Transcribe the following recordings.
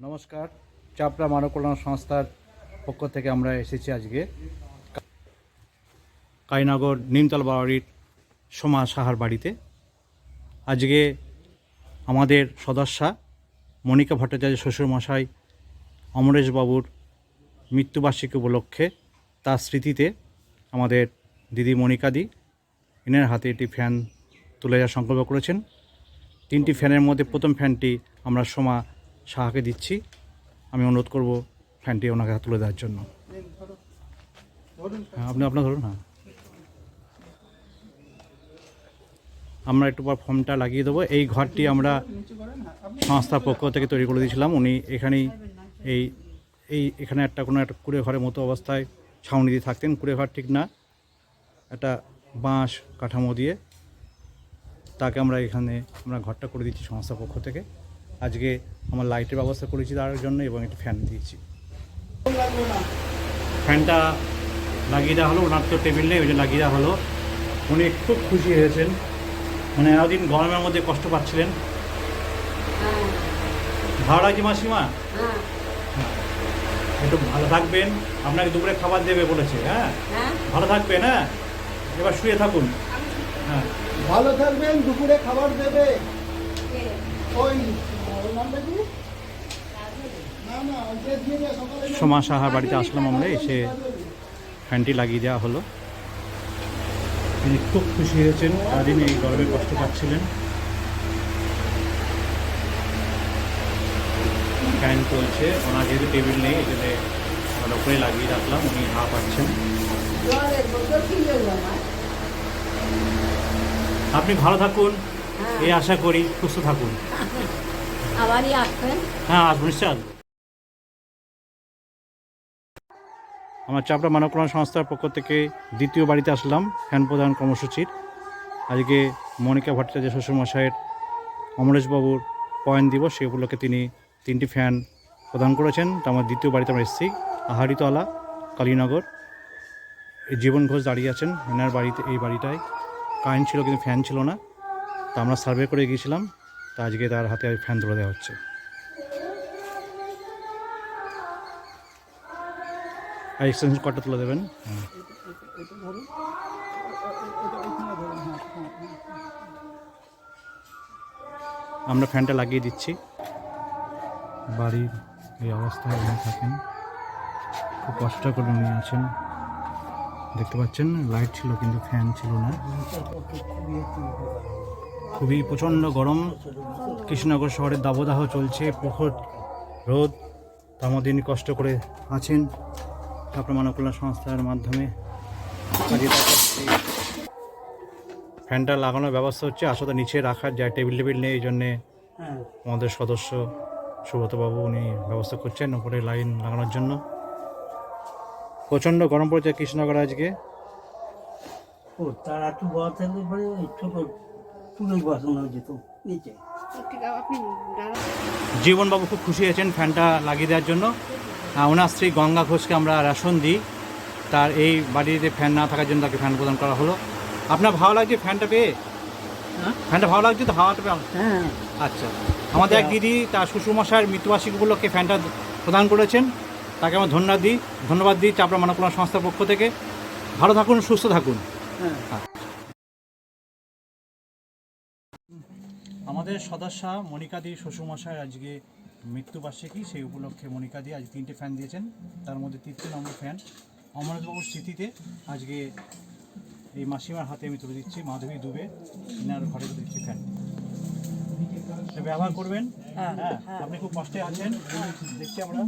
নমস্কার, চাপড়া মানব কল্যাণ সংস্থার পক্ষ থেকে আমরা এসেছি আজকে কালীনগর নিমতলা বাড়ির সোমা সাহার বাড়িতে। আজকে আমাদের সদস্যা মনিকা ভট্টাচার্য শ্বশুরমশাই অমরেশবাবুর মৃত্যুবার্ষিকী উপলক্ষে তার স্মৃতিতে আমাদের দিদি মনিকাদি এনার হাতে একটি ফ্যান তুলে দেওয়ার সংকল্প করেছেন। 3টি ফ্যানের মধ্যে প্রথম ফ্যানটি আমরা সোমা সাহাকে দিচ্ছি। আমি অনুরোধ করব ফ্যানটি ওনাকে তুলে দেওয়ার জন্য। হ্যাঁ, আপনার ধরুন। হ্যাঁ, আমরা একটু পর ফর্মটা লাগিয়ে দেবো। এই ঘরটি আমরা সংস্থার পক্ষ থেকে তৈরি করে দিয়েছিলাম। উনি এখানেই এখানে কোনো একটা কুড়ে ঘরের মতো অবস্থায় ছাউনি দিয়ে থাকতেন। কুড়ে ঘর ঠিক না, একটা বাঁশ কাঠামো দিয়ে তাকে আমরা ঘরটা করে দিচ্ছি সংস্থার পক্ষ থেকে। আজকে আমার লাইটের ব্যবস্থা করেছি তার জন্য এবং একটি ফ্যান দিয়েছি। ফ্যানটা লাগিয়ে দেওয়া হলো, ওনার তো টেবিল নেই, ওই জন্য লাগিয়ে দেওয়া হলো। উনি খুব খুশি হয়েছেন, মানে এতদিন গরমের মধ্যে কষ্ট পাচ্ছিলেন। ভালো লাগছে মাসিমা? একটু ভালো থাকবেন, আপনাকে দুপুরে খাবার দেবে বলেছে। হ্যাঁ, ভালো থাকবেন। হ্যাঁ, এবার শুয়ে থাকুন। হ্যাঁ, ভালো থাকবেন, দুপুরে খাবার দেবে। সোমা সাহার বাড়িতে আসলাম আমরা, এসে ফ্যানটি লাগিয়ে দেওয়া হলো। তিনি খুব খুশি হয়েছেন, সারাদিন এই গরমে কষ্ট পাচ্ছিলেন। ফ্যান চলছে, ওনার যেহেতু টেবিল নেই এই জন্য আমরা উপরে লাগিয়ে রাখলাম। উনি হাওয়া পাচ্ছেন। আপনি ভালো থাকুন, এই আশা করি, সুস্থ থাকুন। আবারই আসবেন? হ্যাঁ, আসবো, নিশ্চয় আসবো। আমার চাপড়া মানব কল্যাণ সংস্থার পক্ষ থেকে দ্বিতীয় বাড়িতে আসলাম ফ্যান প্রদান কর্মসূচির। আজকে মনিকা ভট্টাচার্য শ্বশুরমশাইয়ের অমরেশবাবুর পয়েন্ট দিবস, সেই উপলক্ষে তিনি 3টি ফ্যান প্রদান করেছেন। তো আমার দ্বিতীয় বাড়িতে আমরা এসেছি, আহারিতলা, কালীনগর। এই জীবন ঘোষ দাঁড়িয়ে আছেন এনার বাড়িতে। এই বাড়িটায় কারেন্ট ছিল কিন্তু ফ্যান ছিল না, তা আমরা সার্ভে করে গিয়েছিলাম। তা আজকে তার হাতে ফ্যান তুলে দেওয়া হচ্ছে। আর এক্সটেনশন কর্ডটা তুলে দেবেন। আমরা ফ্যানটা লাগিয়ে দিচ্ছি। বাড়ির এই অবস্থায় উনি থাকেন, খুব কষ্ট করে নিয়ে আছেন। দেখতে পাচ্ছেন লাইট ছিল কিন্তু ফ্যান ছিল না। খুবই প্রচণ্ড গরম, কৃষ্ণনগর শহরের দাবদাহ চলছে, প্রখর রোদ। তার মধ্যে তিনি কষ্ট করে আছেন। চাপড়া মানব কল্যাণ সংস্থার মাধ্যমে ফ্যানটা লাগানোর ব্যবস্থা হচ্ছে। আসলে নিচে রাখার যায় টেবিল নেই, এই জন্যে আমাদের সদস্য সুব্রতবাবু উনি ব্যবস্থা করছেন উপরে লাইন লাগানোর জন্য। প্রচণ্ড গরম পড়েছে কৃষ্ণনগরে আজকে। তার একটু বড় থাকলে পরে ছোট তুলে বসানো যেত নিচে। জীবনবাবু খুব খুশি হয়েছেন ফ্যানটা লাগিয়ে দেওয়ার জন্য। ওনার স্ত্রী গঙ্গা ঘোষকে আমরা রেশন দিই, তার এই বাড়িতে ফ্যান না থাকার জন্য তাকে ফ্যান প্রদান করা হলো। আপনার ভালো লাগছে ফ্যানটা পেয়ে? ফ্যানটা ভালো লাগছে তো, হাওয়াটা পেয়ে? হ্যাঁ, আচ্ছা। আমাদের এক দিদি তার শ্বশুরমশাইয়ের মৃত্যুবার্ষিকী উপলক্ষে ফ্যানটা প্রদান করেছেন, তাকে আমরা ধন্যবাদ দিই চাপড়া মানব কল্যাণ সংস্থার পক্ষ থেকে। ভালো থাকুন, সুস্থ থাকুন। আমাদের সদস্যা মনিকাদি শ্বশুরমশাইয়ের আজকে মৃত্যুবার্ষিকী, সেই উপলক্ষে মনিকাদি আজ 3টে ফ্যান দিয়েছেন। তার মধ্যে 3 নম্বর ফ্যান অমরেশবাবুর স্মৃতিতে আজকে এই মাসিমার হাতে আমি তুলে দিচ্ছি। মাধবী দুবে এনার ঘরে দিচ্ছি ফ্যান, ব্যবহার করবেন। হ্যাঁ, আপনি খুব কষ্টে আছেন দেখছি আমরা।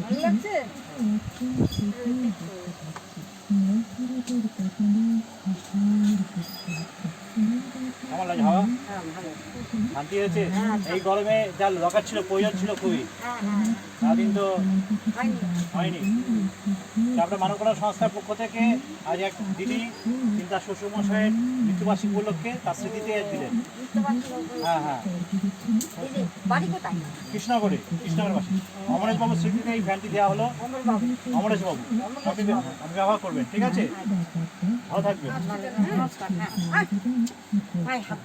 ভালো লাগছে? কেমন লাগে হাওয়া? শান্তি হয়েছে? এই গরমে যা দরকার ছিল, প্রয়োজন ছিল খুবই, সারাদিন তো হয়নি। আমরা মানবকল্যাণ সংস্থার পক্ষ থেকে আজ এক দিদি তিনি তার শ্বশুরমশাইয়ের মৃত্যুবার্ষিকী উপলক্ষে তার স্মৃতিতে দিলেন। হ্যাঁ হ্যাঁ, বাড়ি কোথায়? কৃষ্ণনগরে বাসী অমরেশবাবুর স্মৃতিতে এই ভ্যানটি দেওয়া হলো। অমরেশবাবু আপনি ব্যবহার করবেন, ঠিক আছে? ভালো থাকবেন। নমস্কার। হ্যাঁ, হাত